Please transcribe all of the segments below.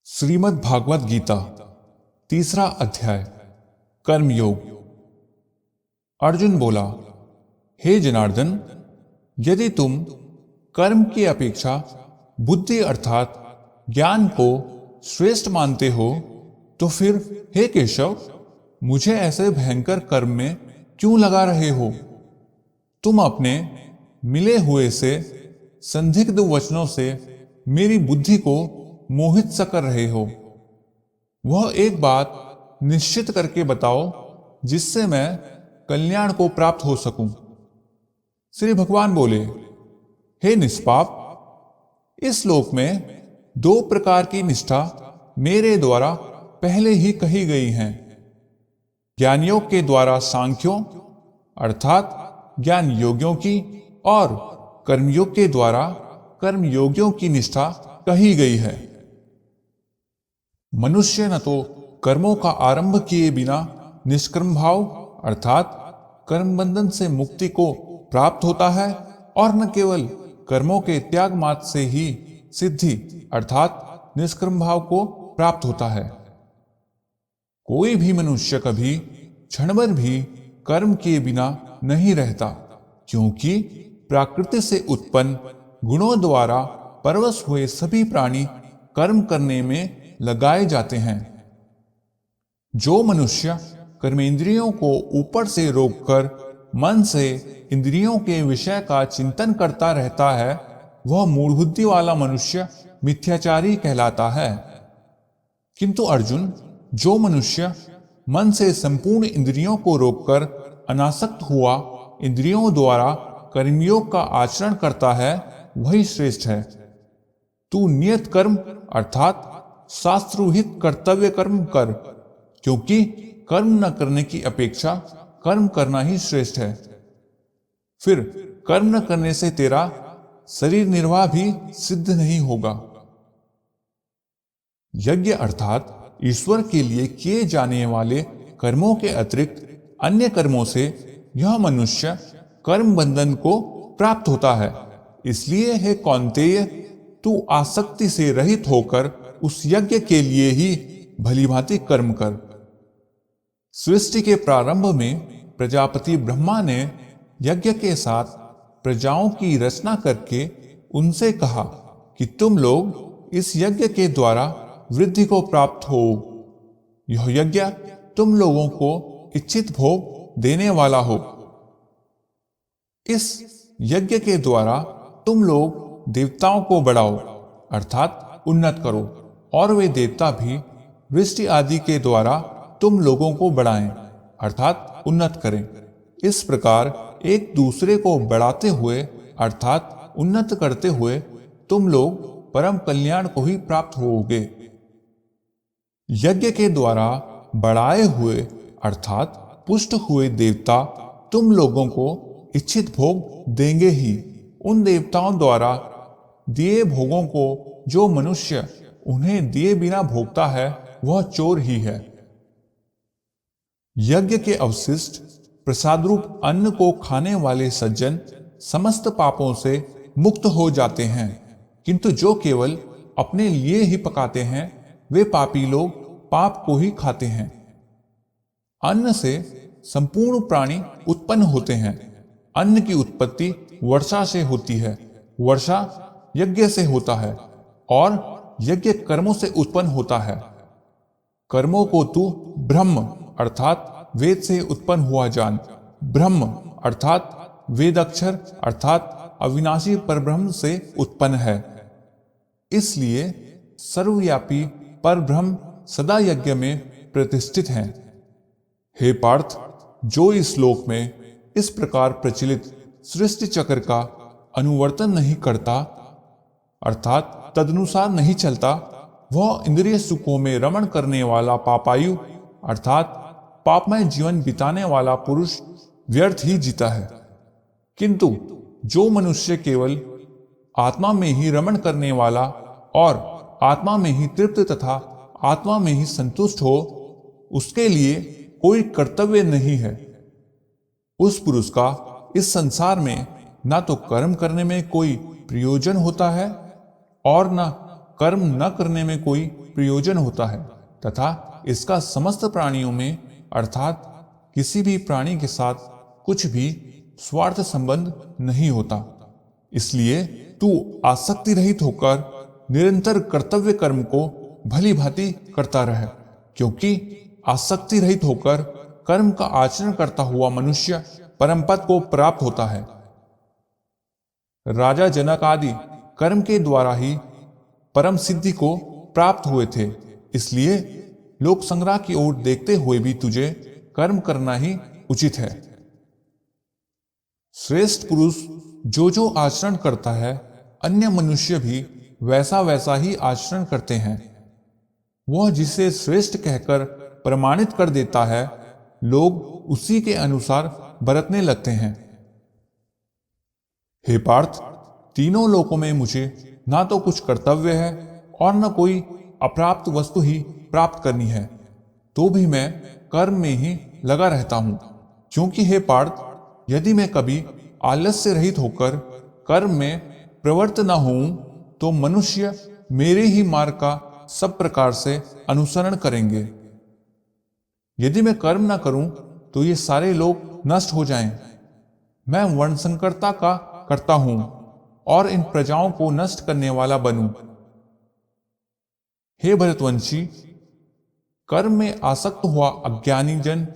श्रीमद् भागवत गीता तीसरा अध्याय कर्मयोग। अर्जुन बोला, हे जनार्दन, यदि तुम कर्म की अपेक्षा बुद्धि अर्थात ज्ञान को श्रेष्ठ मानते हो तो फिर हे केशव, मुझे ऐसे भयंकर कर्म में क्यों लगा रहे हो? तुम अपने मिले हुए से संदिग्ध वचनों से मेरी बुद्धि को मोहित सा कर रहे हो। वह एक बात निश्चित करके बताओ जिससे मैं कल्याण को प्राप्त हो सकूं। श्री भगवान बोले, हे निष्पाप, इस श्लोक में दो प्रकार की निष्ठा मेरे द्वारा पहले ही कही गई हैं। ज्ञानियों के द्वारा सांख्यों अर्थात ज्ञान योगियों की और कर्मयोग के द्वारा कर्मयोगियों की निष्ठा कही गई है। मनुष्य न तो कर्मों का आरंभ किए बिना निष्कर्म भाव अर्थात कर्म बंधन से मुक्ति को प्राप्त होता है और न केवल कर्मों के त्याग मात्र से ही सिद्धि अर्थात निष्कर्म भाव को प्राप्त होता है। कोई भी मनुष्य कभी क्षण भर भी कर्म किए बिना नहीं रहता, क्योंकि प्रकृति से उत्पन्न गुणों द्वारा परवश हुए सभी प्राणी कर्म करने में लगाए जाते हैं। जो मनुष्य कर्मेंद्रियों को ऊपर से रोककर मन से इंद्रियों के विषय का चिंतन करता रहता है, वह मूढ़ बुद्धि वाला मनुष्य मिथ्याचारी कहलाता है। किंतु अर्जुन, जो मनुष्य मन से संपूर्ण इंद्रियों को रोककर अनासक्त हुआ इंद्रियों द्वारा कर्मयोग का आचरण करता है, वही श्रेष्ठ है। तू नियत कर्म अर्थात शास्त्रविहित कर्तव्य कर्म कर, क्योंकि कर्म न करने की अपेक्षा कर्म करना ही श्रेष्ठ है। फिर कर्म न करने से तेरा शरीर निर्वाह भी सिद्ध नहीं होगा। यज्ञ अर्थात ईश्वर के लिए किए जाने वाले कर्मों के अतिरिक्त अन्य कर्मों से यह मनुष्य कर्म बंधन को प्राप्त होता है। इसलिए हे कौन्तेय, तू आसक्ति से रहित होकर उस यज्ञ के लिए ही भलीभांति कर्म कर। सृष्टि के प्रारंभ में प्रजापति ब्रह्मा ने यज्ञ के साथ प्रजाओं की रचना करके उनसे कहा कि तुम लोग इस यज्ञ के द्वारा वृद्धि को प्राप्त हो। यह यज्ञ तुम लोगों को इच्छित भोग देने वाला हो। इस यज्ञ के द्वारा तुम लोग देवताओं को बढ़ाओ अर्थात उन्नत करो, और वे देवता भी वृष्टि आदि के द्वारा तुम लोगों को बढ़ाएं अर्थात उन्नत करें। इस प्रकार एक दूसरे को बढ़ाते हुए अर्थात उन्नत करते हुए तुम लोग परम कल्याण को ही प्राप्त होगे। यज्ञ के द्वारा बढ़ाए हुए अर्थात पुष्ट हुए देवता तुम लोगों को इच्छित भोग देंगे ही। उन देवताओं द्वारा दिए भोगों को जो मनुष्य उन्हें दिए बिना भोगता है, वह चोर ही है। यज्ञ के अवशिष्ट प्रसाद रूप अन्न को खाने वाले सज्जन समस्त पापों से मुक्त हो जाते हैं, किंतु जो केवल अपने लिए ही पकाते हैं, वे पापी लोग पाप को ही खाते हैं। अन्न से संपूर्ण प्राणी उत्पन्न होते हैं। अन्न की उत्पत्ति वर्षा से होती है, वर्षा यज्ञ से होता है और यज्ञ कर्मों से उत्पन्न होता है। कर्मों को तू ब्रह्म अर्थात वेद से उत्पन्न हुआ जान। ब्रह्म अर्थात वेदाक्षर अर्थात अविनाशी परब्रह्म से उत्पन्न है। इसलिए सर्वव्यापी परब्रह्म सदा यज्ञ में प्रतिष्ठित हैं। हे पार्थ, जो इस श्लोक में इस प्रकार प्रचलित सृष्टि चक्र का अनुवर्तन नहीं करता अर्थात तदनुसार नहीं चलता, वह इंद्रिय सुखों में रमण करने वाला पापायु अर्थात पापमय जीवन बिताने वाला पुरुष व्यर्थ ही जीता है। किंतु जो मनुष्य केवल आत्मा में ही रमण करने वाला और आत्मा में ही तृप्त तथा आत्मा में ही संतुष्ट हो, उसके लिए कोई कर्तव्य नहीं है। उस पुरुष का इस संसार में ना तो कर्म करने में कोई प्रयोजन होता है और न कर्म न करने में कोई प्रयोजन होता है तथा इसका समस्त प्राणियों में अर्थात किसी भी प्राणी के साथ कुछ भी स्वार्थ संबंध नहीं होता। इसलिए तू आसक्ति रहित होकर निरंतर कर्तव्य कर्म को भली भांति करता रहे, क्योंकि आसक्ति रहित होकर कर्म का आचरण करता हुआ मनुष्य परम पद को प्राप्त होता है। राजा जनक आदि कर्म के द्वारा ही परम सिद्धि को प्राप्त हुए थे, इसलिए लोक संग्रह की ओर देखते हुए भी तुझे कर्म करना ही उचित है। श्रेष्ठ पुरुष जो जो आचरण करता है अन्य मनुष्य भी वैसा वैसा ही आचरण करते हैं। वह जिसे श्रेष्ठ कहकर प्रमाणित कर देता है लोग उसी के अनुसार बरतने लगते हैं। हे पार्थ, तीनों लोकों में मुझे ना तो कुछ कर्तव्य है और न कोई अप्राप्त वस्तु ही प्राप्त करनी है, तो भी मैं कर्म में ही लगा रहता हूं। क्योंकि हे पार्थ, यदि मैं कभी आलस्य रहित होकर कर्म में प्रवृत्त न होऊं तो मनुष्य मेरे ही मार्ग का सब प्रकार से अनुसरण करेंगे। यदि मैं कर्म न करूं तो ये सारे लोग नष्ट हो जाएं। मैं वर्णसंकरता का करता हूं और इन प्रजाओं को नष्ट करने वाला बनूं। हे भरतवंशी, कर्म में आसक्त हुआ अज्ञानी जन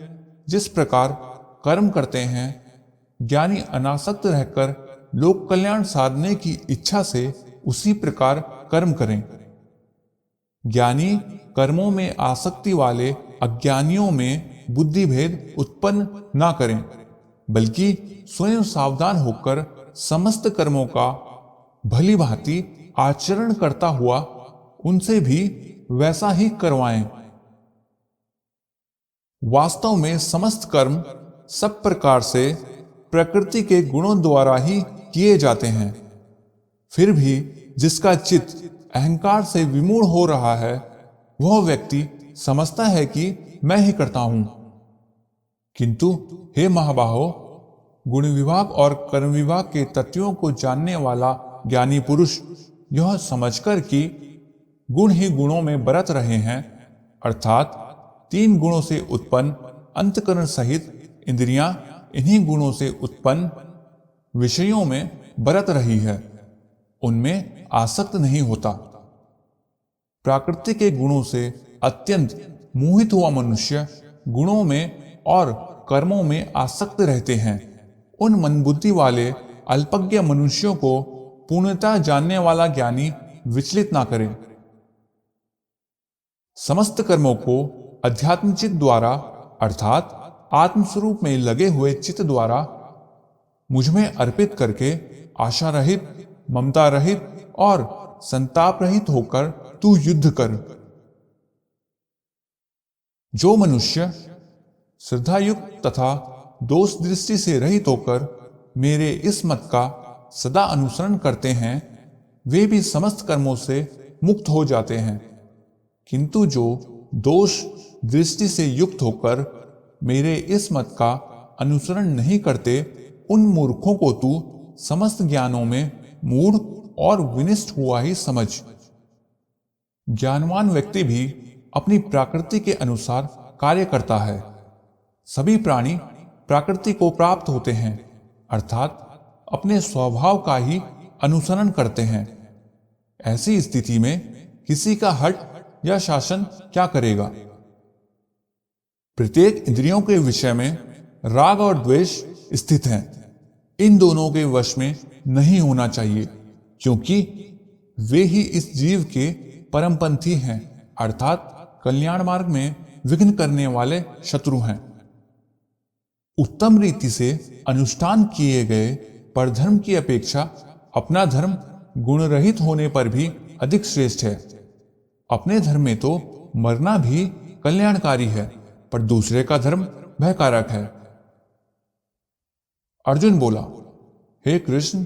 जिस प्रकार कर्म करते हैं, ज्ञानी अनासक्त रहकर लोक कल्याण साधने की इच्छा से उसी प्रकार कर्म करें। ज्ञानी कर्मों में आसक्ति वाले अज्ञानियों में बुद्धि भेद उत्पन्न ना करें, बल्कि स्वयं सावधान होकर समस्त कर्मों का भली भांति आचरण करता हुआ उनसे भी वैसा ही करवाएं। वास्तव में समस्त कर्म सब प्रकार से प्रकृति के गुणों द्वारा ही किए जाते हैं। फिर भी जिसका चित्त अहंकार से विमूढ़ हो रहा है वह व्यक्ति समझता है कि मैं ही करता हूं। किंतु हे महाबाहो, गुण विभाग और कर्म विभाग के तत्वों को जानने वाला ज्ञानी पुरुष यह समझकर कि गुण ही गुणों में बरत रहे हैं, अर्थात तीन गुणों से उत्पन्न अंतकरण सहित इंद्रियां इन्हीं गुणों से उत्पन्न विषयों में बरत रही है, उनमें आसक्त नहीं होता। प्रकृति के गुणों से अत्यंत मोहित हुआ मनुष्य गुणों में और कर्मों में आसक्त रहते हैं। उन मनबुद्धि वाले अल्पज्ञ मनुष्यों को पूर्णतः जानने वाला ज्ञानी विचलित ना करे। समस्त कर्मों को अध्यात्म चित्त द्वारा अर्थात आत्मस्वरूप में लगे हुए चित्त द्वारा मुझमें अर्पित करके आशा रहित, ममता रहित और संताप रहित होकर तू युद्ध कर। जो मनुष्य श्रद्धायुक्त तथा दोष दृष्टि से रहित होकर मेरे इस मत का सदा अनुसरण करते हैं वे भी समस्त कर्मों से मुक्त हो जाते हैं। किंतु जो दोष दृष्टि से युक्त होकर मेरे इस मत का अनुसरण नहीं करते उन मूर्खों को तू समस्त ज्ञानों में मूढ़ और विनिष्ट हुआ ही समझ। ज्ञानवान व्यक्ति भी अपनी प्रकृति के अनुसार कार्य करता है। सभी प्राणी प्रकृति को प्राप्त होते हैं, अर्थात अपने स्वभाव का ही अनुसरण करते हैं। ऐसी स्थिति में किसी का हठ या शासन क्या करेगा? प्रत्येक इंद्रियों के विषय में राग और द्वेष स्थित हैं। इन दोनों के वश में नहीं होना चाहिए, क्योंकि वे ही इस जीव के परमपंथी हैं, अर्थात कल्याण मार्ग में विघ्न करने वाले शत्रु हैं। उत्तम रीति से अनुष्ठान किए गए परधर्म की अपेक्षा अपना धर्म गुण रहित होने पर भी अधिक श्रेष्ठ है। अपने धर्म में तो मरना भी कल्याणकारी है, पर दूसरे का धर्म भयकारक है। अर्जुन बोला, हे कृष्ण,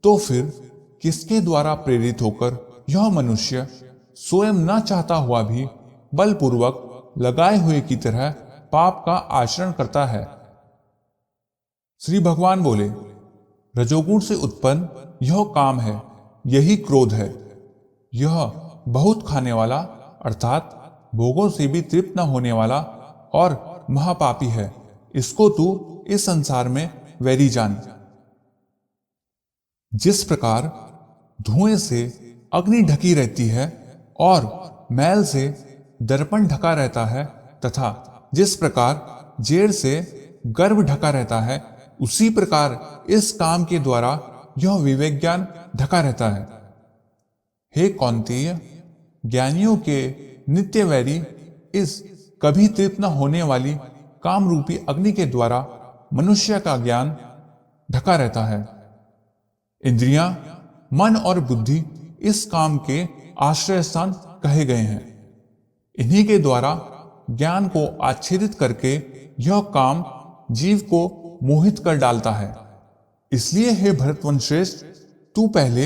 तो फिर किसके द्वारा प्रेरित होकर यह मनुष्य स्वयं न चाहता हुआ भी बलपूर्वक लगाए हुए की तरह पाप का आचरण करता है? श्री भगवान बोले, रजोगुण से उत्पन्न यह काम है, यही क्रोध है। यह बहुत खाने वाला अर्थात भोगों से भी तृप्त न होने वाला और महापापी है। इसको तू इस संसार में वैरी जान। जिस प्रकार धुएं से अग्नि ढकी रहती है और मैल से दर्पण ढका रहता है, तथा जिस प्रकार जेड़ से गर्भ ढका रहता है, उसी प्रकार इस काम के द्वारा यह विवेक ज्ञान ढका रहता है। हे कौन्तेय, ज्ञानियों के नित्य वैरी इस कभी तृप्त न होने वाली काम रूपी अग्नि के द्वारा मनुष्य का ज्ञान ढका रहता है। इंद्रियां, मन और बुद्धि इस काम के आश्रय स्थान कहे गए हैं। इन्हीं के द्वारा ज्ञान को आच्छादित करके यह काम जीव को मोहित कर डालता है। इसलिए हे भरतवंश्रेष्ठ, तू पहले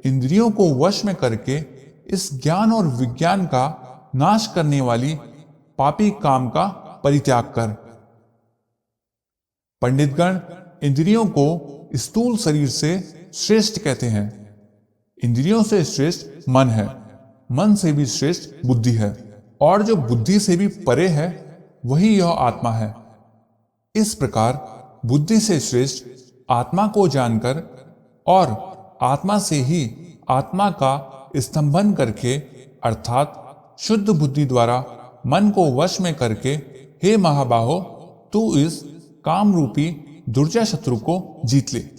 इंद्रियों को वश में करके इस ज्ञान और विज्ञान का नाश करने वाली पापी काम का परित्याग कर। पंडितगण इंद्रियों को स्थूल शरीर से श्रेष्ठ कहते हैं। इंद्रियों से श्रेष्ठ मन है, मन से भी श्रेष्ठ बुद्धि है, और जो बुद्धि से भी परे है वही यह आत्मा है। इस प्रकार बुद्धि से श्रेष्ठ आत्मा को जानकर और आत्मा से ही आत्मा का स्तंभन करके, अर्थात शुद्ध बुद्धि द्वारा मन को वश में करके, हे महाबाहो, तू इस काम रूपी दुर्जय शत्रु को जीत ले।